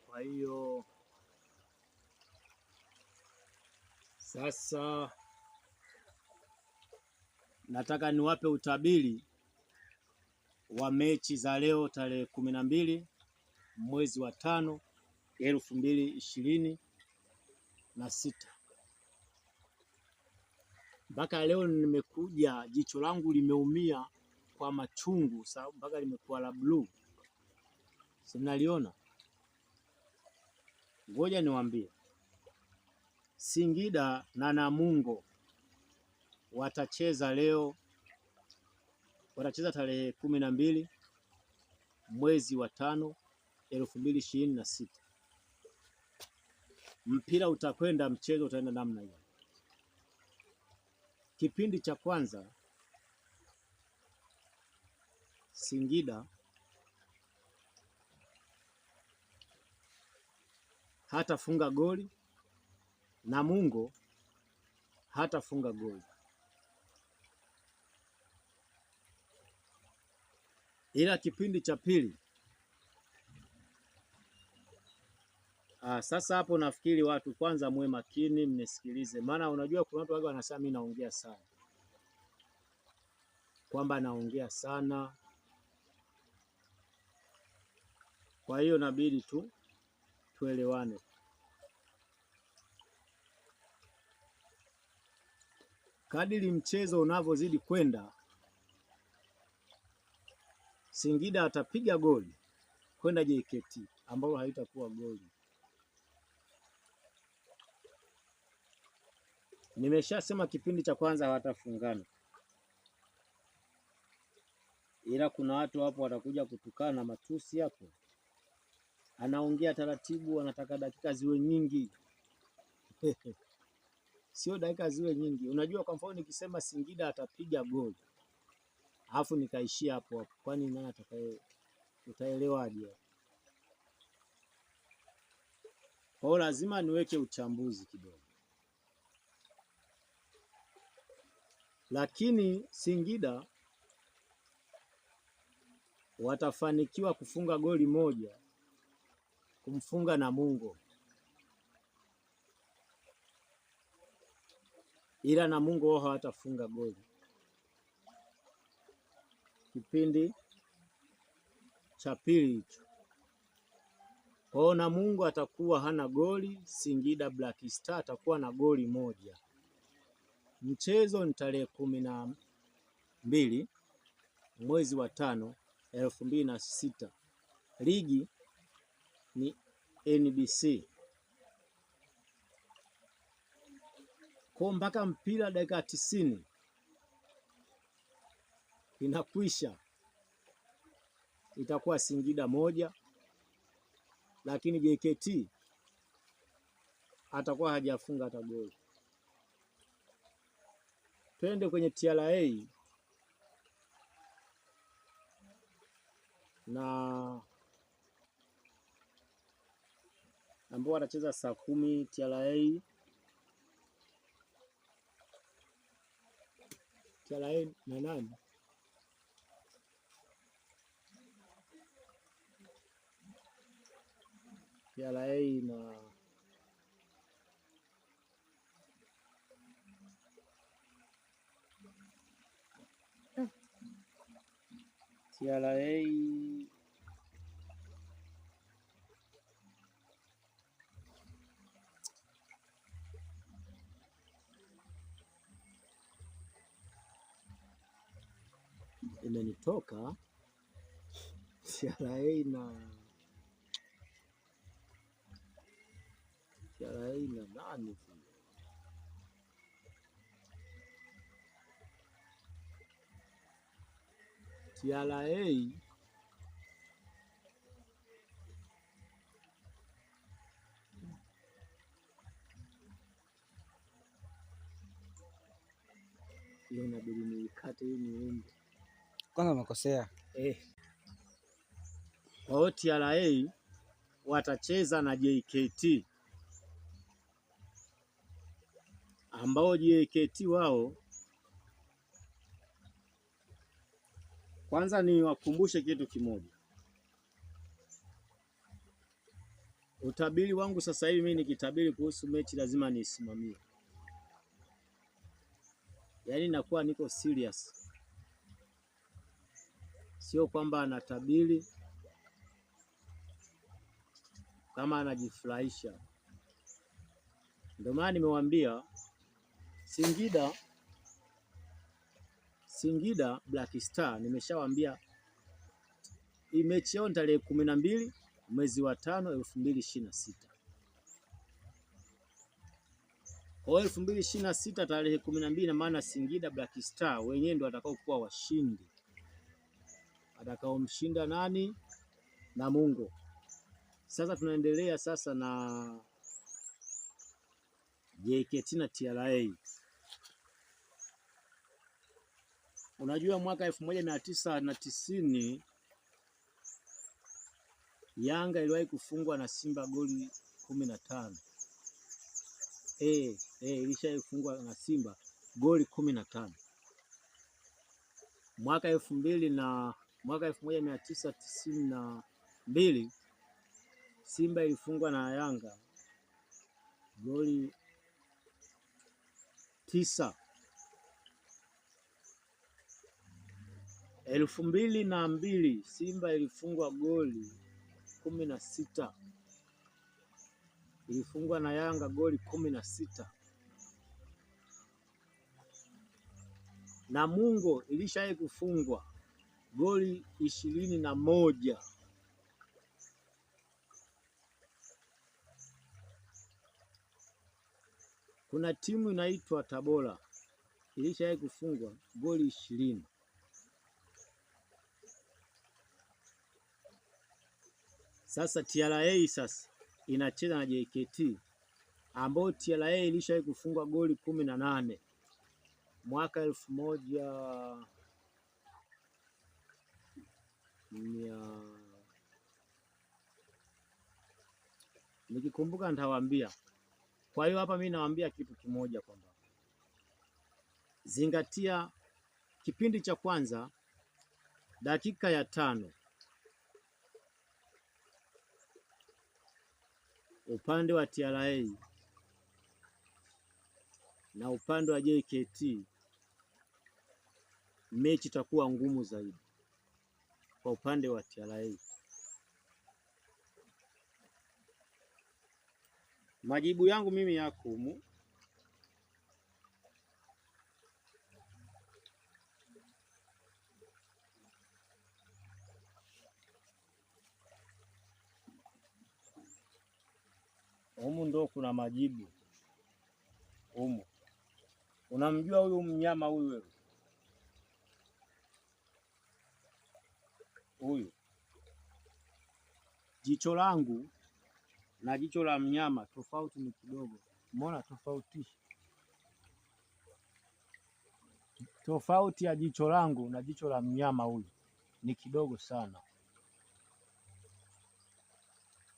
Kwa hiyo sasa nataka niwape utabiri wa mechi za leo tarehe 12 mwezi wa 5 2026. Mpaka leo nimekuja, jicho langu limeumia kwa machungu sababu mpaka limekuwa la blue. Si mnaliona? Ngoja niwaambie, Singida na Namungo watacheza leo, watacheza tarehe 12 mwezi wa 5 2026. Mpira utakwenda, mchezo utaenda namna hiyo. Kipindi cha kwanza Singida hatafunga goli, Namungo hatafunga goli. Ila kipindi cha pili, sasa hapo nafikiri watu kwanza muwe makini mnisikilize, maana unajua kuna watu wanasema mimi naongea sana, kwamba naongea sana. Kwa hiyo inabidi tu tuelewane. Kadiri mchezo unavyozidi kwenda, Singida atapiga goli kwenda JKT ambao haitakuwa goli. Nimeshasema kipindi cha kwanza hawatafungana, ila kuna watu hapo watakuja kutukana na matusi hapo. Anaongea taratibu, anataka dakika ziwe nyingi. Sio dakika ziwe nyingi. Unajua, kwa mfano nikisema Singida atapiga goli alafu nikaishia hapo hapo, kwani nani atakaye, utaelewaje? Kwa hiyo lazima niweke uchambuzi kidogo. Lakini Singida watafanikiwa kufunga goli moja, kumfunga Namungo, ila Namungo wao hawatafunga goli kipindi cha pili hicho. Kwa hiyo Namungo atakuwa hana goli, Singida Black Star atakuwa na goli moja. Mchezo ni tarehe 12 mwezi wa 5 2026. Ligi ni NBC. Kwa mpaka mpira dakika 90 inakwisha, itakuwa Singida moja, lakini JKT atakuwa hajafunga hata goli. Twende kwenye TRA na ambao watacheza saa 10 TRA na nani? TRA na TRA imenitoka. TRA na nani? TRA leo inabidi niikate hii niumbe. Kwanza umekosea. Kwa hiyo TRA watacheza na JKT, ambao JKT wao, kwanza ni wakumbushe kitu kimoja. Utabiri wangu sasa hivi, mimi nikitabiri kuhusu mechi lazima niisimamie, yaani nakuwa niko serious, sio kwamba anatabiri kama anajifurahisha. Ndio maana nimewambia Singida Black Star, nimeshawambia hii mechi yao tarehe 12 mwezi wa 5 2026. Kwa 2026 tarehe 12, na maana Singida Black Star wenyewe ndio watakao kuwa washindi. Atakaomshinda nani? Namungo. Sasa tunaendelea sasa na JKT na TRA. Unajua mwaka 1990 Yanga iliwahi kufungwa na Simba goli 15. Ilishafungwa na Simba goli 15. Mwaka 1992 Simba ilifungwa na Yanga goli 9. 2002 Simba ilifungwa goli 16. Ilifungwa na Yanga goli 16. Namungo ilishawahi kufungwa goli 21. Kuna timu inaitwa Tabora ilishawahi kufungwa goli 20. Sasa TRA sasa inacheza na JKT ambao TRA ilishawahi kufungwa goli 18 mwaka 1000 nikikumbuka nitawaambia. Kwa hiyo hapa mimi nawaambia kitu kimoja kwamba zingatia kipindi cha kwanza dakika ya 5 upande wa TRA na upande wa JKT, mechi itakuwa ngumu zaidi kwa upande wa TRA. Majibu yangu mimi yako humu. Humu ndo kuna majibu humu. Unamjua huyu mnyama huyu wewe? Huyu jicho langu na jicho la mnyama tofauti ni kidogo. Umeona tofautisha? Tofauti ya jicho langu na jicho la mnyama huyu ni kidogo sana.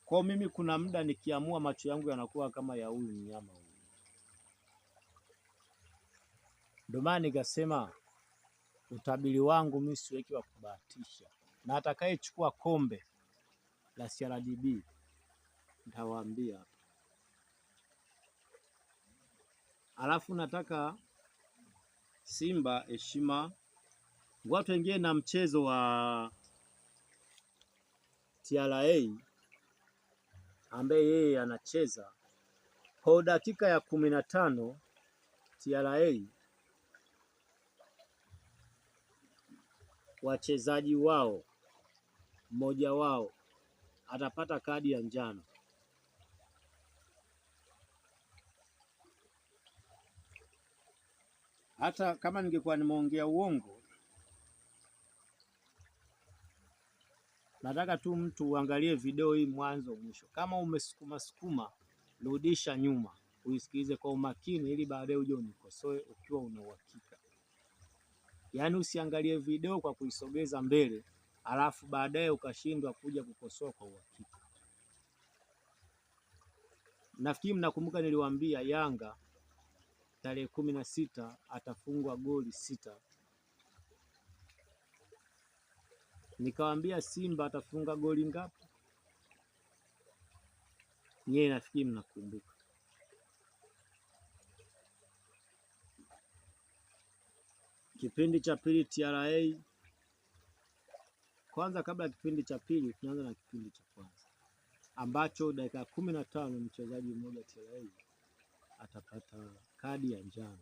Kwa mimi kuna muda nikiamua macho yangu yanakuwa kama ya huyu mnyama huyu. Ndio maana nikasema utabiri wangu mimi siweki wa kubahatisha, na atakayechukua kombe la CRDB nitawaambia. Alafu nataka Simba heshima, watu wengine na mchezo wa TRA ambaye yeye anacheza kwa dakika ya 15. TRA wachezaji wao mmoja wao atapata kadi ya njano. Hata kama ningekuwa nimeongea uongo, nataka tu mtu uangalie video hii mwanzo mwisho. Kama umesukuma, rudisha nyuma uisikilize kwa umakini, ili baadaye uje unikosoe ukiwa una uhakika. Yaani usiangalie video kwa kuisogeza mbele alafu baadaye ukashindwa kuja kukosoa kwa uhakika. Nafikiri mnakumbuka niliwaambia Yanga tarehe 16 atafungwa goli 6. Nikawaambia Simba atafunga goli ngapi? Nyewe nafikiri mnakumbuka. Kipindi cha pili TRA. Kwanza, kabla ya kipindi cha pili, tunaanza na kipindi cha kwanza ambacho dakika 15 mchezaji mmoja TRA atapata kadi ya njano.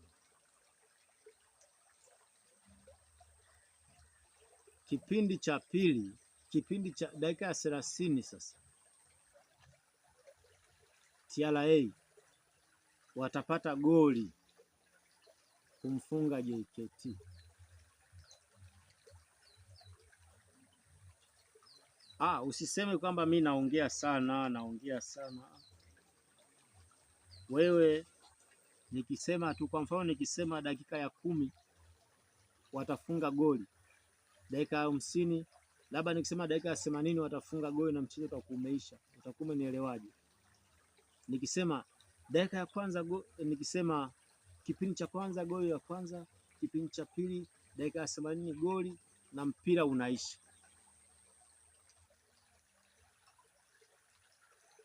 Kipindi cha pili, kipindi cha dakika ya 30 sasa TRA watapata goli kumfunga JKT. Usiseme kwamba mi naongea sana. Wewe nikisema tu, kwa mfano nikisema dakika ya 10 watafunga goli, dakika ya 50, labda nikisema dakika ya 80 watafunga goli na mchezo utakuwa umeisha, utakuwa umenielewaje? Nikisema dakika ya kwanza nikisema kipindi cha kwanza goli la kwanza, kipindi cha pili dakika ya 80 goli na mpira unaisha.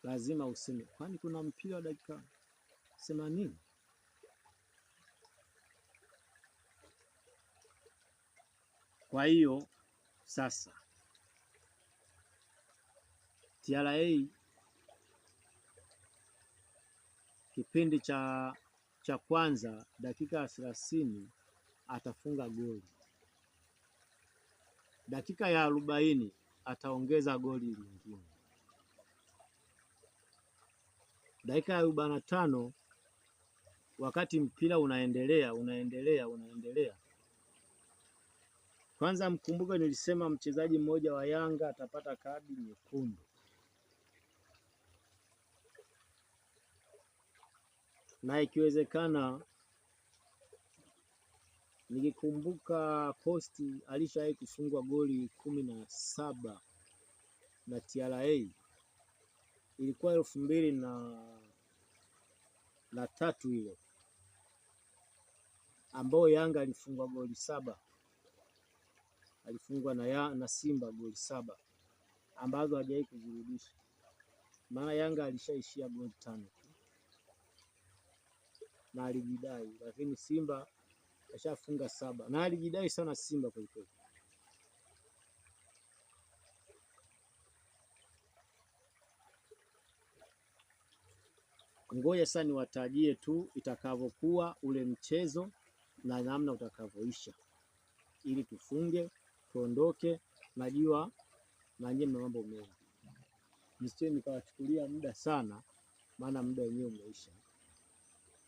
Lazima useme kwani kuna mpira wa dakika 80? Kwa hiyo sasa TRA kipindi cha kwanza dakika ya 30 atafunga goli, dakika ya 40 ataongeza goli lingine, dakika ya 45 wakati mpira unaendelea. Kwanza mkumbuke nilisema mchezaji mmoja wa Yanga atapata kadi nyekundu. Na ikiwezekana, nikikumbuka Posti alishawahi kufungwa goli 17 na TRA, ilikuwa 2003 ile, ambao Yanga alifungwa goli 7, alifungwa na Simba goli 7 ambazo hajawahi kuzirudisha. Maana Yanga alishaishia goli 5 na alijidai, lakini Simba ashafunga 7 na alijidai sana Simba kwa kweli. Ngoja sasa niwatajie tu itakavyokuwa ule mchezo na namna utakavyoisha, ili tufunge tuondoke. Najua na nyinyi mna mambo mengi, nisije nikawachukulia muda sana, maana muda wenyewe umeisha.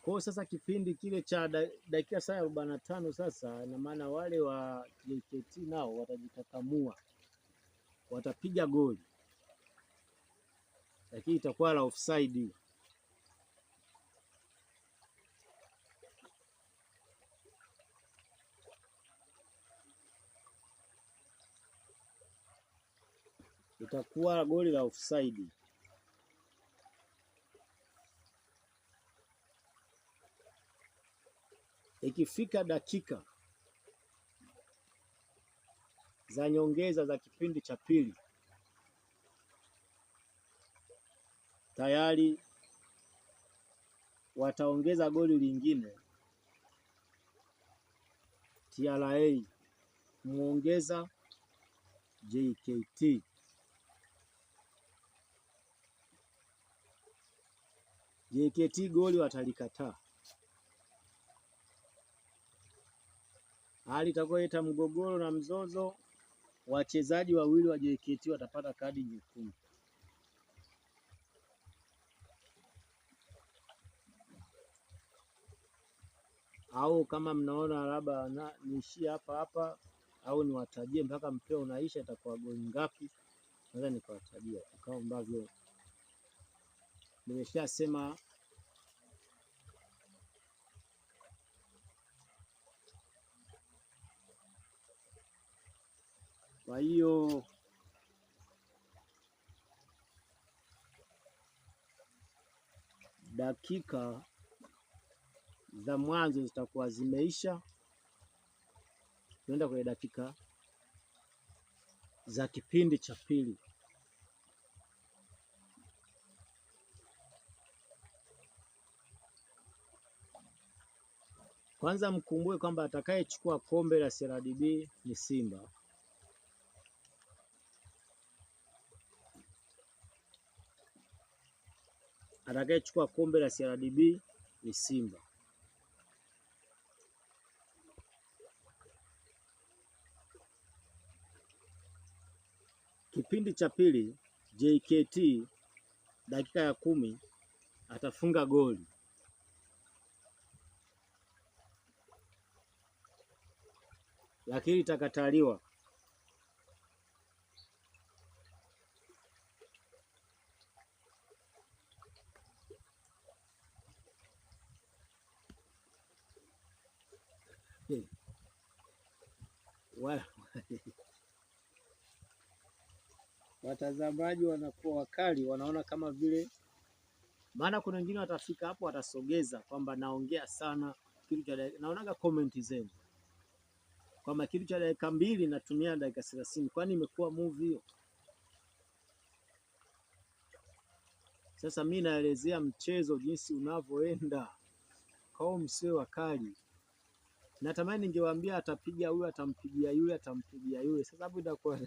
Kwa sasa kipindi kile cha dakika saa 45 sasa, na maana wale wa JKT nao watajikakamua, watapiga goli, lakini itakuwa la offside. Itakuwa goli la offside. Ikifika dakika za nyongeza za kipindi cha pili, tayari wataongeza goli lingine TRA muongeza JKT. JKT goli watalikataa. Hali itakuwa mgogoro na mzozo. Wachezaji wawili wa JKT watapata kadi nyekundu. Au kama mnaona labda niishie hapa au niwatajie mpaka mpira unaisha itakuwa goli ngapi, naweza nikawatajia kama ambavyo nimeshasema. Kwa hiyo dakika za mwanzo zitakuwa zimeisha, tunaenda kwenye dakika za kipindi cha pili. Kwanza mkumbuke kwamba atakayechukua kombe la CRDB ni Simba. Atakayechukua kombe la CRDB ni Simba. Kipindi cha pili JKT dakika ya 10 atafunga goli, lakini itakataliwa. Watazamaji wanakuwa wakali, wanaona kama vile, maana kuna wengine watafika hapo watasogeza kwamba naongea sana kitu cha naonaga comment zenu kwamba kitu cha dakika 2 natumia dakika 30, kwani imekuwa movie hiyo? Sasa mimi naelezea mchezo jinsi unavyoenda, kwa msio wakali. Natamani ningewaambia atapiga huyu, atampigia yule, atampigia yule. Sasa hapo itakuwa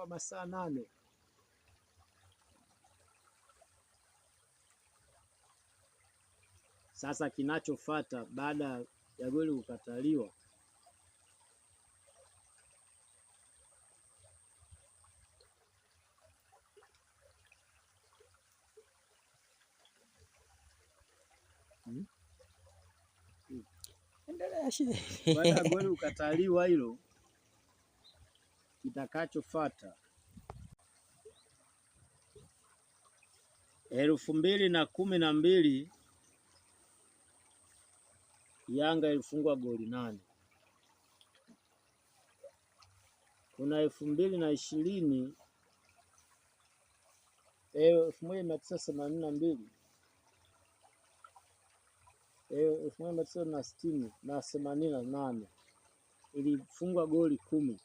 masaa 8. Sasa kinachofuata baada ya goli kukataliwa, baada ya goli kukataliwa hilo, kitakachofuata 2012 Yanga ilifungwa goli 8. Kuna 2020 1982 1960 na 88 ilifungwa goli 10.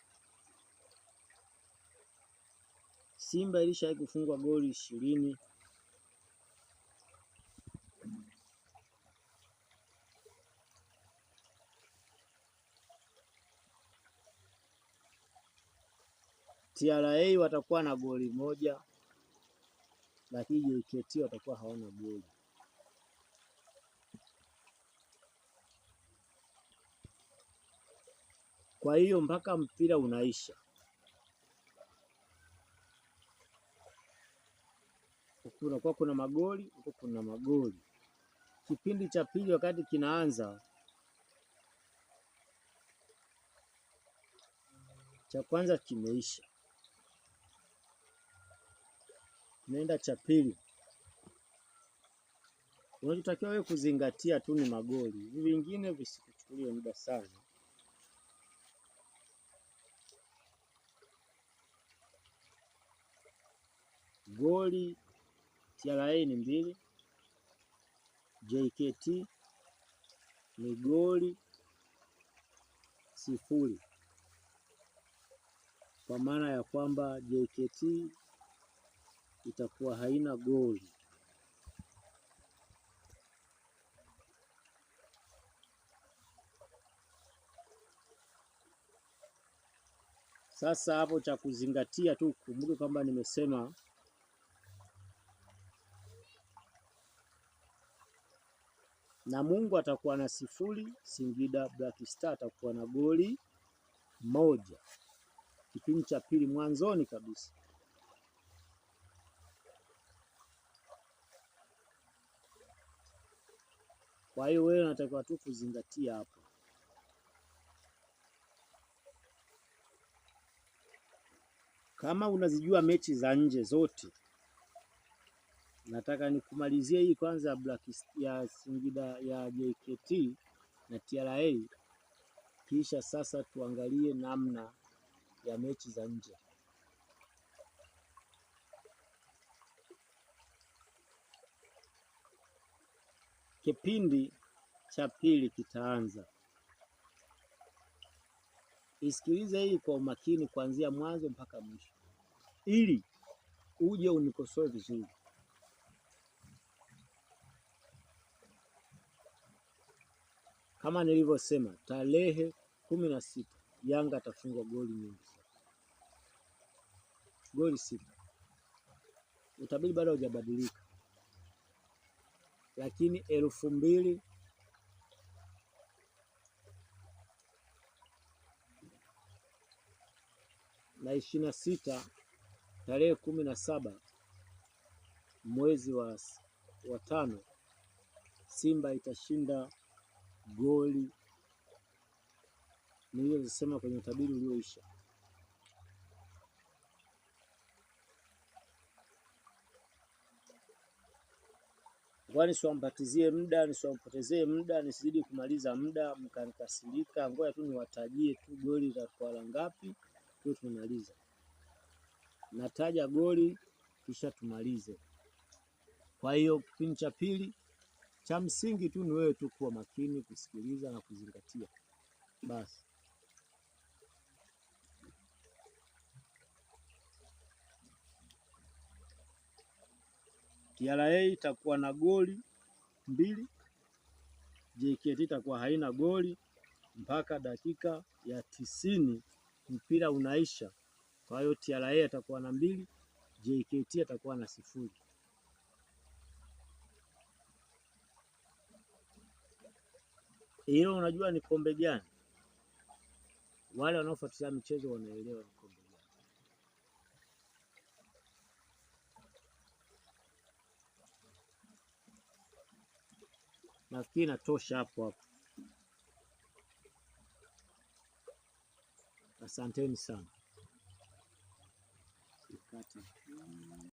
Simba ilishawahi kufungwa goli 20. TRA watakuwa na goli 1, lakini JKT watakuwa hawana goli. Kwa hiyo mpaka mpira unaisha, kunakuwa kuna magoli, huko kuna magoli. Kipindi cha pili wakati kinaanza, cha kwanza kimeisha, naenda cha pili. Unachotakiwa wewe kuzingatia tu ni magoli, hivi vingine visikuchukulie muda sana. Goli TRA ni 2, JKT ni goli 0, kwa maana ya kwamba JKT itakuwa haina goli. Sasa hapo cha kuzingatia tu, kumbuke kwamba nimesema Namungo atakuwa na 0, Singida Black Star atakuwa na goli 1. Kipindi cha pili mwanzoni kabisa. Kwa hiyo wewe unatakiwa tu kuzingatia hapo. Kama unazijua mechi za nje zote, nataka nikumalizie hii kwanza ya Singida ya JKT na TRA, kisha sasa tuangalie namna ya mechi za nje. Kipindi cha pili kitaanza. Isikilize hii kwa umakini kuanzia mwanzo mpaka mwisho, ili uje unikosoe vizuri. kama nilivyosema, tarehe 16 Yanga atafungwa goli nyingi sana, goli 6. Utabiri bado hujabadilika, lakini 2026 tarehe 17 mwezi wa 5 Simba itashinda goli nilizosema kwenye utabiri ulioisha. Kwani siwampatizie muda, nisiwampotezee muda, nisizidi kumaliza muda mkanikasirika. Ngoja tu niwatajie tu goli litakuwa la ngapi tu tumaliza. Nataja goli kisha tumalize. Kwa hiyo kipindi cha pili cha msingi tu ni wewe tu kuwa makini, kusikiliza na kuzingatia basi. TRA itakuwa na goli 2, JKT itakuwa haina goli mpaka dakika ya 90 mpira unaisha. Kwa hiyo TRA atakuwa na 2, JKT atakuwa na 0. Hiyo unajua ni kombe gani? Wale wanaofuatilia michezo wanaelewa ni kombe gani. Nafikiri natosha hapo. Asanteni sana.